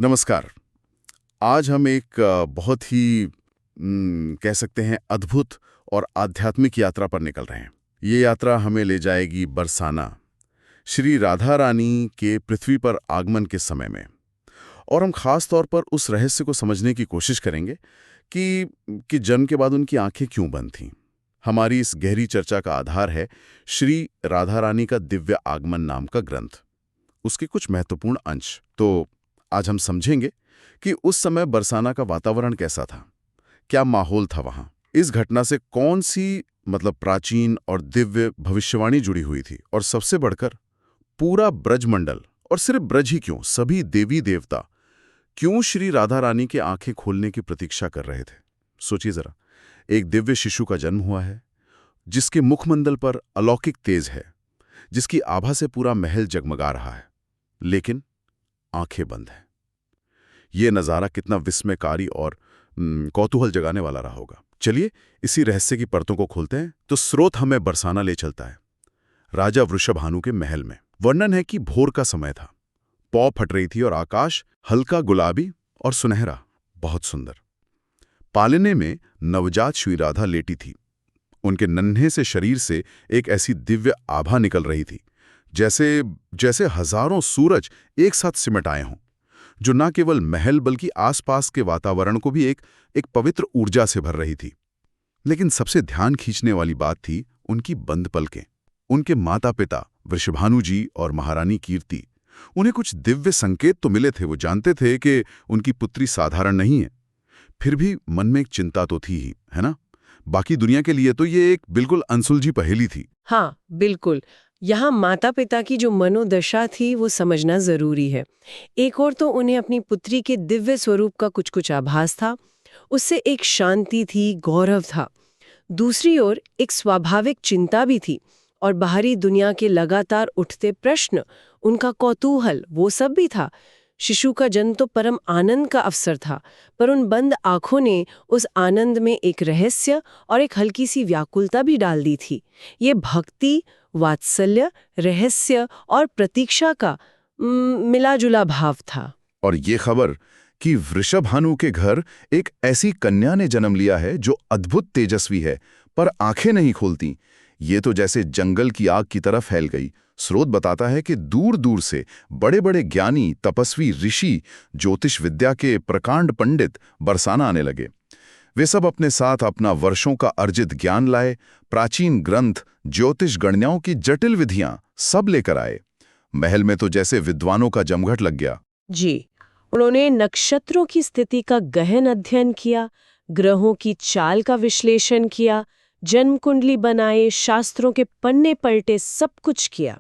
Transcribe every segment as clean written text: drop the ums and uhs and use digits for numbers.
नमस्कार। आज हम एक बहुत ही कह सकते हैं अद्भुत और आध्यात्मिक यात्रा पर निकल रहे हैं। ये यात्रा हमें ले जाएगी बरसाना, श्री राधा रानी के पृथ्वी पर आगमन के समय में। और हम खास तौर पर उस रहस्य को समझने की कोशिश करेंगे कि जन्म के बाद उनकी आंखें क्यों बंद थीं। हमारी इस गहरी चर्चा का आधार है श्री राधा रानी का दिव्य आगमन नाम का ग्रंथ, उसके कुछ महत्वपूर्ण अंश। तो आज हम समझेंगे कि उस समय बरसाना का वातावरण कैसा था, क्या माहौल था वहां, इस घटना से कौन सी प्राचीन और दिव्य भविष्यवाणी जुड़ी हुई थी, और सबसे बढ़कर पूरा ब्रजमंडल, और सिर्फ ब्रज ही क्यों, सभी देवी देवता क्यों श्री राधा रानी के आंखें खोलने की प्रतीक्षा कर रहे थे। सोचिए जरा, एक दिव्य शिशु का जन्म हुआ है, जिसके मुखमंडल पर अलौकिक तेज है, जिसकी आभा से पूरा महल जगमगा रहा है, लेकिन आंखें बंद हैं। यह नजारा कितना विस्मयकारी और कौतूहल जगाने वाला रहा होगा। चलिए इसी रहस्य की परतों को खोलते हैं। तो स्रोत हमें बरसाना ले चलता है, राजा वृषभानु के महल में। वर्णन है कि भोर का समय था, पौ फट रही थी और आकाश हल्का गुलाबी और सुनहरा, बहुत सुंदर। पालने में नवजात श्री राधा लेटी थी। उनके नन्हे से शरीर से एक ऐसी दिव्य आभा निकल रही थी, जैसे जैसे हजारों सूरज एक साथ सिमट आए हों, जो न केवल महल बल्कि आसपास के वातावरण को भी एक पवित्र ऊर्जा से भर रही थी। लेकिन सबसे ध्यान खींचने वाली बात थी उनकी बंद पलकें। उनके माता पिता वृषभानु जी और महारानी कीर्ति, उन्हें कुछ दिव्य संकेत तो मिले थे। वो जानते थे कि उनकी पुत्री साधारण नहीं है, फिर भी मन में एक चिंता तो थी ही, है ना? बाकी दुनिया के लिए तो ये एक बिल्कुल अनसुलझी पहेली थी। हाँ, बिल्कुल। यहाँ माता पिता की जो मनोदशा थी वो समझना जरूरी है। एक और तो उन्हें अपनी पुत्री के दिव्य स्वरूप का कुछ कुछ आभास था, उससे एक शांति थी, गौरव था। दूसरी ओर एक स्वाभाविक चिंता भी थी, और बाहरी दुनिया के लगातार उठते प्रश्न, उनका कौतूहल, वो सब भी था। शिशु का जन्म तो परम आनंद का अवसर था, पर उन बंद आंखों ने उस आनंद में एक रहस्य और एक हल्की सी व्याकुलता भी डाल दी थी। ये भक्ति, वात्सल्य, रहस्य और प्रतीक्षा का मिला-जुला भाव था। और ये खबर कि वृषभानु के घर एक ऐसी कन्या ने जन्म लिया है जो अद्भुत तेजस्वी है पर आंखें नहीं खोलती, ये तो जैसे जंगल की आग की तरह फैल गई। स्रोत बताता है कि दूर दूर से बड़े बड़े ज्ञानी, तपस्वी, ऋषि, ज्योतिष विद्या के प्रकांड पंडित बरसाना आने लगे। वे सब अपने साथ अपना वर्षों का अर्जित ज्ञान लाए, प्राचीन ग्रंथ, ज्योतिष गणनाओं की जटिल विधियां सब लेकर आए। महल में तो जैसे विद्वानों का जमघट लग गया। जी, उन्होंने नक्षत्रों की स्थिति का गहन अध्ययन किया, ग्रहों की चाल का विश्लेषण किया, जन्म कुंडली बनाए, शास्त्रों के पन्ने पलटे, सब कुछ किया।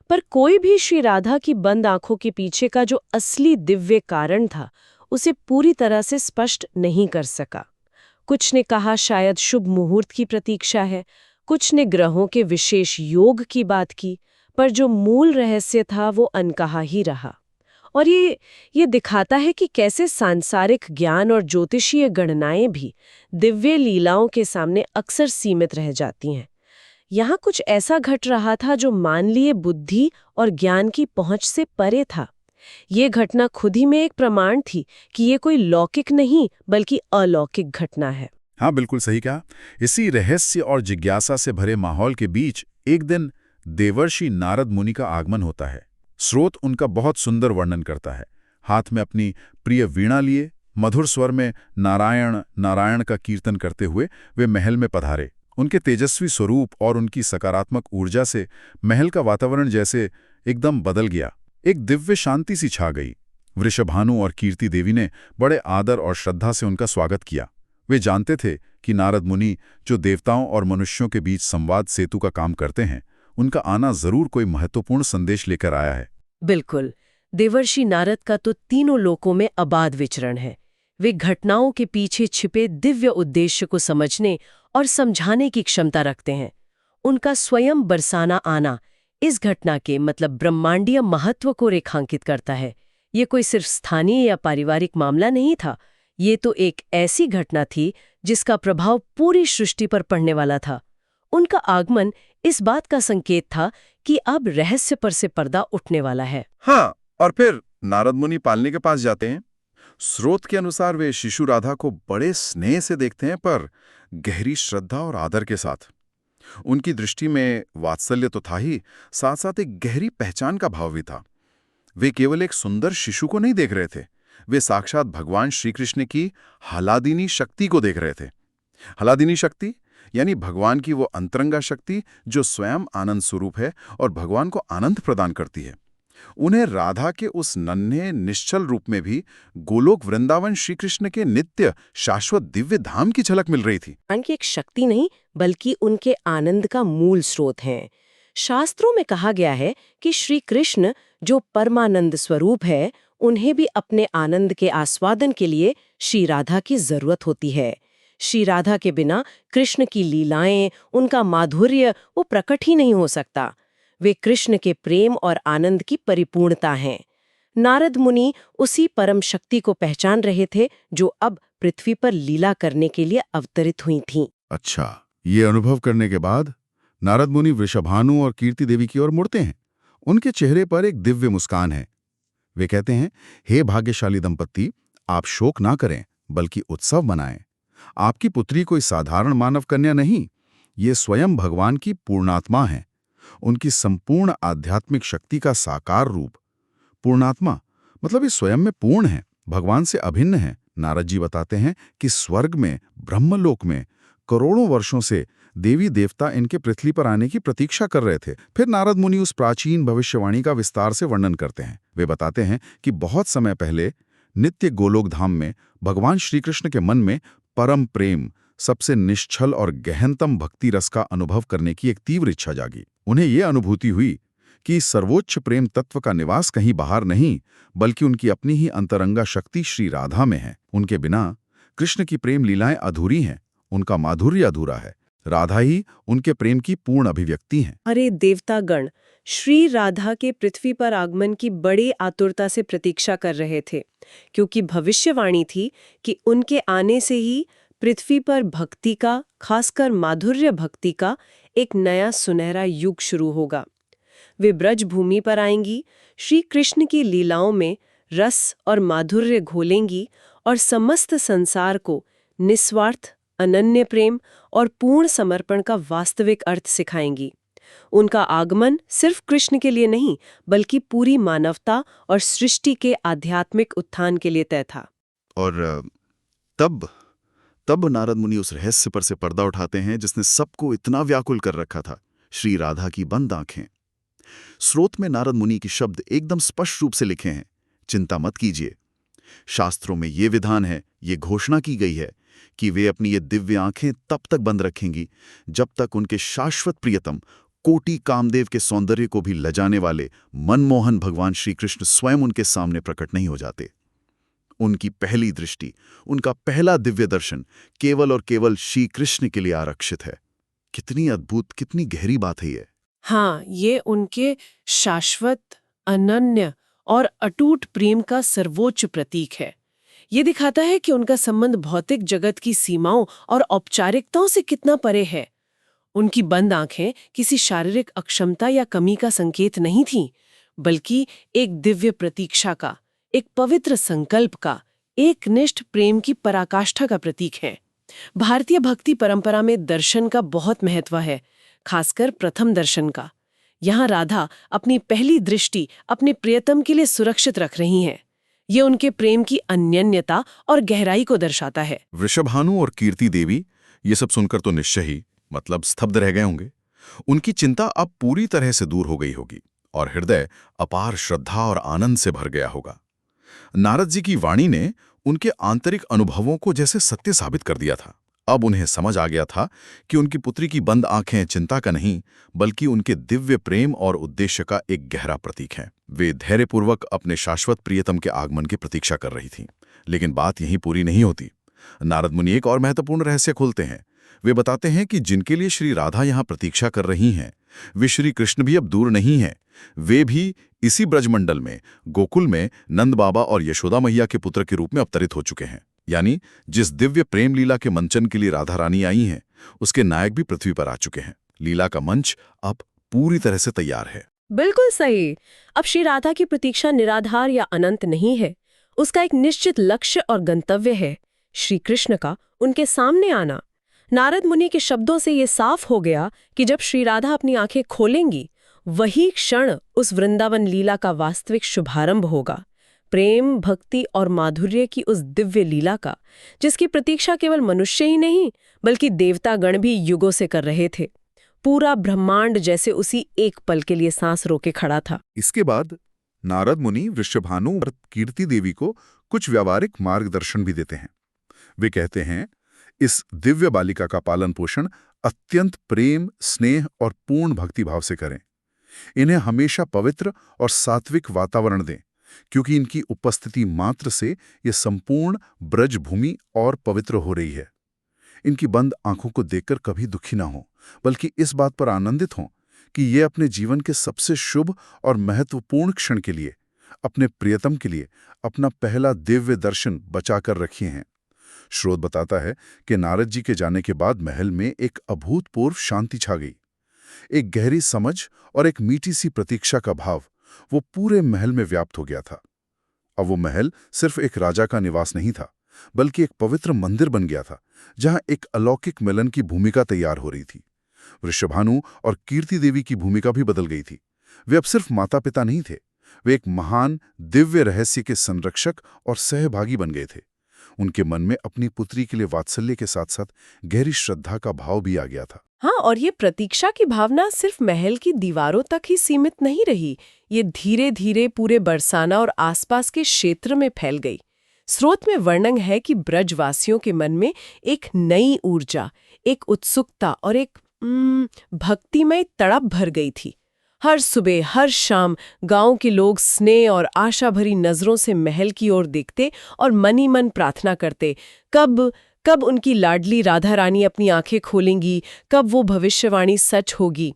पर कोई भी श्री राधा की बंद आंखों के पीछे का जो असली दिव्य कारण था, उसे पूरी तरह से स्पष्ट नहीं कर सका। कुछ ने कहा शायद शुभ मुहूर्त की प्रतीक्षा है, कुछ ने ग्रहों के विशेष योग की बात की, पर जो मूल रहस्य था वो अनकहा ही रहा। और ये दिखाता है कि कैसे सांसारिक ज्ञान और ज्योतिषीय गणनाएं भी दिव्य लीलाओं के सामने अक्सर सीमित रह जाती हैं। यहाँ कुछ ऐसा घट रहा था जो मानवीय बुद्धि और ज्ञान की पहुंच से परे था। ये घटना खुद ही में एक प्रमाण थी कि ये कोई लौकिक नहीं बल्कि अलौकिक घटना है। हाँ, बिल्कुल सही कहा। इसी रहस्य और जिज्ञासा से भरे माहौल के बीच एक दिन देवर्षि नारद मुनि का आगमन होता है। स्रोत उनका बहुत सुंदर वर्णन करता है। हाथ में अपनी प्रिय वीणा लिए मधुर स्वर में नारायण नारायण का कीर्तन करते हुए वे महल में पधारे। उनके तेजस्वी स्वरूप और उनकी सकारात्मक ऊर्जा से महल का वातावरण जैसे एकदम बदल गया। एक दिव्य शांति सी छा गई। वृषभानु और कीर्ति देवी ने बड़े आदर और श्रद्धा से उनका स्वागत किया। वे जानते थे कि नारद मुनि, जो देवताओं और मनुष्यों के बीच संवाद सेतु का काम करते हैं, उनका आना जरूर कोई महत्वपूर्ण संदेश लेकर आया है। बिल्कुल। देवर्षि नारद का तो तीनों लोकों में अबाध विचरण है। वे घटनाओं के पीछे छिपे दिव्य उद्देश्य को समझने और समझाने की क्षमता रखते हैं। उनका स्वयं बरसाना आना इस घटना के ब्रह्मांडीय महत्व को रेखांकित करता है। ये कोई सिर्फ स्थानीय या पारिवारिक मामला नहीं था, ये तो एक ऐसी घटना थी जिसका प्रभाव पूरी सृष्टि पर पड़ने वाला था। उनका आगमन इस बात का संकेत था कि अब रहस्य पर से पर्दा उठने वाला है। हाँ, और फिर नारद मुनि पालनी के पास जाते हैं। स्रोत के अनुसार वे शिशु राधा को बड़े स्नेह से देखते हैं, पर गहरी श्रद्धा और आदर के साथ। उनकी दृष्टि में वात्सल्य तो था ही, साथ साथ एक गहरी पहचान का भाव भी था। वे केवल एक सुंदर शिशु को नहीं देख रहे थे, वे साक्षात भगवान श्री कृष्ण की हलादिनी शक्ति को देख रहे थे। हलादिनी शक्ति यानी भगवान की वो अंतरंगा शक्ति जो स्वयं आनंद स्वरूप है और भगवान को आनंद प्रदान करती है। उन्हें राधा के उस नन्हे निश्चल रूप में भी गोलोक वृंदावन श्री कृष्ण के नित्य शाश्वत दिव्य धाम की झलक मिल रही थी। भगवान की एक शक्ति नहीं, बल्कि उनके आनंद का मूल स्रोत हैं। शास्त्रों में कहा गया है कि श्री कृष्ण जो परमानंद स्वरूप है, उन्हें भी अपने आनंद के आस्वादन के लिए श्री राधा की जरूरत होती है। श्री राधा के बिना कृष्ण की लीलाएं, उनका माधुर्य वो प्रकट ही नहीं हो सकता। वे कृष्ण के प्रेम और आनंद की परिपूर्णता हैं। नारद मुनि उसी परम शक्ति को पहचान रहे थे जो अब पृथ्वी पर लीला करने के लिए अवतरित हुई थीं। अच्छा, ये अनुभव करने के बाद नारद मुनि वृषभानु और कीर्ति देवी की ओर मुड़ते हैं। उनके चेहरे पर एक दिव्य मुस्कान है। वे कहते हैं, हे भाग्यशाली दंपत्ति, आप शोक ना करें, बल्कि उत्सव मनाएं। आपकी पुत्री कोई साधारण मानव कन्या नहीं, ये स्वयं भगवान की पूर्णात्मा है, उनकी संपूर्ण आध्यात्मिक शक्ति का साकार रूप। पूर्णात्मा मतलब ये स्वयं में पूर्ण है, भगवान से अभिन्न है। नारद जी बताते हैं कि स्वर्ग में, ब्रह्मलोक में करोड़ों वर्षों से देवी देवता इनके पृथ्वी पर आने की प्रतीक्षा कर रहे थे। फिर नारद मुनि उस प्राचीन भविष्यवाणी का विस्तार से वर्णन करते हैं। वे बताते हैं कि बहुत समय पहले नित्य गोलोक धाम में भगवान श्री कृष्ण के मन में परम प्रेम, सबसे निश्चल और गहनतम भक्ति रस का अनुभव करने की एक तीव्र इच्छा जागी। उन्हें यह अनुभूति हुई कि सर्वोच्च प्रेम तत्व का निवास कहीं बाहर नहीं, बल्कि उनकी अपनी ही अंतरंगा शक्ति श्री राधा में है। उनके बिना कृष्ण की प्रेम लीलाएं अधूरी हैं, उनका माधुर्य अधूरा है। राधा ही उनके प्रेम की पूर्ण अभिव्यक्ति हैं। अरे देवतागण श्री राधा के पृथ्वी पर आगमन की बड़ी आतुरता से प्रतीक्षा कर रहे थे, क्योंकि भविष्यवाणी थी कि उनके आने से ही पृथ्वी पर भक्ति का, खासकर माधुर्य भक्ति का एक नया सुनहरा युग शुरू होगा। वे ब्रज भूमि पर आएंगी, श्री कृष्ण की लीलाओं में रस और माधुर्य घोलेंगी और समस्त संसार को निस्वार्थ, अनन्य प्रेम और पूर्ण समर्पण का वास्तविक अर्थ सिखाएंगी। उनका आगमन सिर्फ कृष्ण के लिए नहीं, बल्कि पूरी मानवता और सृष्टि के आध्यात्मिक उत्थान के लिए तय था। और तब नारद मुनि उस रहस्य पर से पर्दा उठाते हैं जिसने सबको इतना व्याकुल कर रखा था, श्री राधा की बंद आंखें। स्रोत में नारद मुनि के शब्द एकदम स्पष्ट रूप से लिखे हैं, चिंता मत कीजिए। शास्त्रों में ये विधान है, ये घोषणा की गई है कि वे अपनी ये दिव्य आंखें तब तक बंद रखेंगी जब तक उनके शाश्वत प्रियतम, कोटि कामदेव के सौंदर्य को भी लजाने वाले मनमोहन भगवान श्री कृष्ण स्वयं उनके सामने प्रकट नहीं हो जाते। उनकी पहली दृष्टि, उनका पहला दिव्य दर्शन केवल और केवल श्री कृष्ण के लिए आरक्षित है। कितनी अद्भुत, कितनी गहरी बात है ये। हाँ, ये उनके शाश्वत, अनन्य और अटूट प्रेम का सर्वोच्च प्रतीक है। ये दिखाता है कि उनका संबंध भौतिक जगत की सीमाओं और औपचारिकताओं से कितना परे है। उनकी बंद आंखें किसी शारीरिक अक्षमता या कमी का संकेत नहीं थीं, बल्कि एक दिव्य प्रतीक्षा का, एक पवित्र संकल्प का, एक निष्ठ प्रेम की पराकाष्ठा का प्रतीक है। भारतीय भक्ति परंपरा में दर्शन का बहुत महत्व है, खासकर प्रथम दर्शन का। यहाँ राधा अपनी पहली दृष्टि अपने प्रियतम के लिए सुरक्षित रख रही हैं। ये उनके प्रेम की अनन्यता और गहराई को दर्शाता है। वृषभानु और कीर्ति देवी ये सब सुनकर तो निश्चय ही स्तब्ध रह गए होंगे। उनकी चिंता अब पूरी तरह से दूर हो गई होगी और हृदय अपार श्रद्धा और आनंद से भर गया होगा। नारद जी की वाणी ने उनके आंतरिक अनुभवों को जैसे सत्य साबित कर दिया था। अब उन्हें समझ आ गया था कि उनकी पुत्री की बंद आंखें चिंता का नहीं, बल्कि उनके दिव्य प्रेम और उद्देश्य का एक गहरा प्रतीक हैं। वे धैर्यपूर्वक अपने शाश्वत प्रियतम के आगमन की प्रतीक्षा कर रही थीं। लेकिन बात यहीं पूरी नहीं होती। नारद मुनि एक और महत्वपूर्ण रहस्य खोलते हैं। वे बताते हैं कि जिनके लिए श्री राधा यहाँ प्रतीक्षा कर रही हैं, वे श्री कृष्ण भी अब दूर नहीं हैं। वे भी इसी ब्रजमंडल में, गोकुल में नंद बाबा और यशोदा मैया के पुत्र के रूप में अवतरित हो चुके हैं। यानी जिस दिव्य प्रेम लीला के मंचन के लिए राधा रानी आई हैं, उसके नायक भी पृथ्वी पर आ चुके हैं। लीला का मंच अब पूरी तरह से तैयार है। बिल्कुल सही। अब श्री राधा की प्रतीक्षा निराधार या अनंत नहीं है, उसका एक निश्चित लक्ष्य और गंतव्य है, श्री कृष्ण का उनके सामने आना। नारद मुनि के शब्दों से ये साफ हो गया कि जब श्री राधा अपनी आंखें खोलेंगी, वही क्षण उस वृंदावन लीला का वास्तविक शुभारंभ होगा। प्रेम, भक्ति और माधुर्य की उस दिव्य लीला का, जिसकी प्रतीक्षा केवल मनुष्य ही नहीं बल्कि देवतागण भी युगों से कर रहे थे। पूरा ब्रह्मांड जैसे उसी एक पल के लिए सांस रोके खड़ा था। इसके बाद नारद मुनि वृषभानु और कीर्ति देवी को कुछ व्यावहारिक मार्गदर्शन भी देते हैं। वे कहते हैं, इस दिव्य बालिका का पालन पोषण अत्यंत प्रेम, स्नेह और पूर्ण भक्तिभाव से करें। इन्हें हमेशा पवित्र और सात्विक वातावरण दें, क्योंकि इनकी उपस्थिति मात्र से ये संपूर्ण ब्रज भूमि और पवित्र हो रही है। इनकी बंद आंखों को देखकर कभी दुखी ना हो, बल्कि इस बात पर आनंदित हों कि ये अपने जीवन के सबसे शुभ और महत्वपूर्ण क्षण के लिए, अपने प्रियतम के लिए अपना पहला दिव्य दर्शन बचाकर रखे हैं। स्रोत बताता है कि नारद जी के जाने के बाद महल में एक अभूतपूर्व शांति छा गई। एक गहरी समझ और एक मीठी सी प्रतीक्षा का भाव वो पूरे महल में व्याप्त हो गया था। अब वो महल सिर्फ एक राजा का निवास नहीं था, बल्कि एक पवित्र मंदिर बन गया था, जहां एक अलौकिक मिलन की भूमिका तैयार हो रही थी। वृषभानु और कीर्ति देवी की भूमिका भी बदल गई थी। वे अब सिर्फ माता पिता नहीं थे, वे एक महान दिव्य रहस्य के संरक्षक और सहभागी बन गए थे। उनके मन में अपनी पुत्री के लिए वात्सल्य के साथ साथ गहरी श्रद्धा का भाव भी आ गया था। हाँ, और ये प्रतीक्षा की भावना सिर्फ महल की दीवारों तक ही सीमित नहीं रही, ये धीरे धीरे पूरे बरसाना और आसपास के क्षेत्र में फैल गई। स्रोत में वर्णन है कि ब्रजवासियों के मन में एक नई ऊर्जा, एक उत्सुकता और एक भक्तिमय तड़प भर गई थी। हर सुबह, हर शाम गांव के लोग स्नेह और आशा भरी नजरों से महल की ओर देखते और मन ही मन प्रार्थना करते, कब उनकी लाडली राधा रानी अपनी आंखें खोलेंगी, कब वो भविष्यवाणी सच होगी।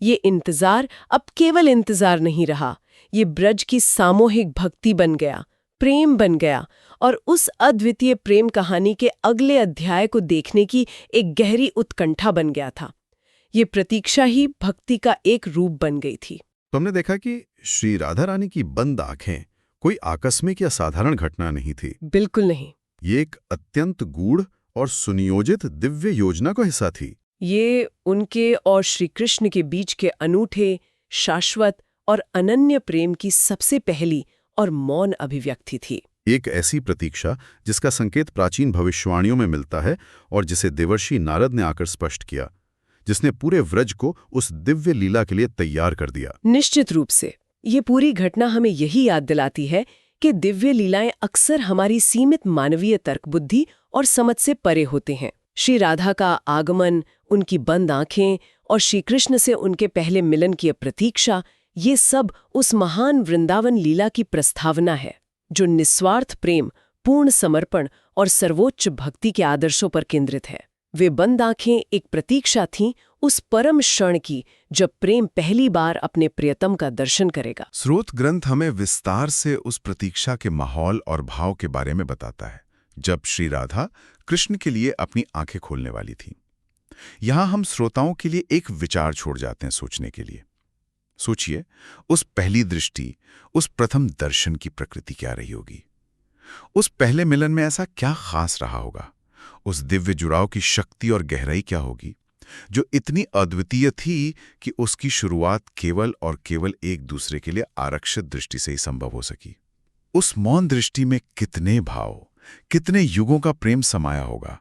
ये इंतजार अब केवल इंतजार नहीं रहा, ये ब्रज की सामूहिक भक्ति बन गया, प्रेम बन गया, और उस अद्वितीय प्रेम कहानी के अगले अध्याय को देखने की एक गहरी उत्कंठा बन गया था। ये प्रतीक्षा ही भक्ति का एक रूप बन गई थी। तो हमने देखा कि श्री राधा रानी की बंद आंखें कोई आकस्मिक या साधारण घटना नहीं थी। बिल्कुल नहीं। ये एक अत्यंत गूढ़ और सुनियोजित दिव्य योजना का हिस्सा थी। ये उनके और श्री कृष्ण के बीच के अनूठे, शाश्वत और अनन्य प्रेम की सबसे पहली और मौन अभिव्यक्ति थी। एक ऐसी प्रतीक्षा जिसका संकेत प्राचीन भविष्यवाणियों में मिलता है और जिसे देवर्षि नारद ने आकर स्पष्ट किया, जिसने पूरे व्रज को उस दिव्य लीला के लिए तैयार कर दिया। निश्चित रूप से ये पूरी घटना हमें यही याद दिलाती है कि दिव्य लीलाएं अक्सर हमारी सीमित मानवीय तर्क बुद्धि और समझ से परे होते हैं। श्री राधा का आगमन, उनकी बंद आंखें और श्री कृष्ण से उनके पहले मिलन की प्रतीक्षा, ये सब उस महान वृंदावन लीला की प्रस्तावना है, जो निस्वार्थ प्रेम, पूर्ण समर्पण और सर्वोच्च भक्ति के आदर्शों पर केंद्रित है। वे बंद आंखें एक प्रतीक्षा थीं उस परम क्षण की जब प्रेम पहली बार अपने प्रियतम का दर्शन करेगा। स्रोत ग्रंथ हमें विस्तार से उस प्रतीक्षा के माहौल और भाव के बारे में बताता है, जब श्री राधा कृष्ण के लिए अपनी आंखें खोलने वाली थी। यहां हम श्रोताओं के लिए एक विचार छोड़ जाते हैं सोचने के लिए। सोचिए, उस पहली दृष्टि, उस प्रथम दर्शन की प्रकृति क्या रही होगी? उस पहले मिलन में ऐसा क्या खास रहा होगा? उस दिव्य जुड़ाव की शक्ति और गहराई क्या होगी, जो इतनी अद्वितीय थी कि उसकी शुरुआत केवल और केवल एक दूसरे के लिए आरक्षित दृष्टि से ही संभव हो सकी? उस मौन दृष्टि में कितने भाव, कितने युगों का प्रेम समाया होगा?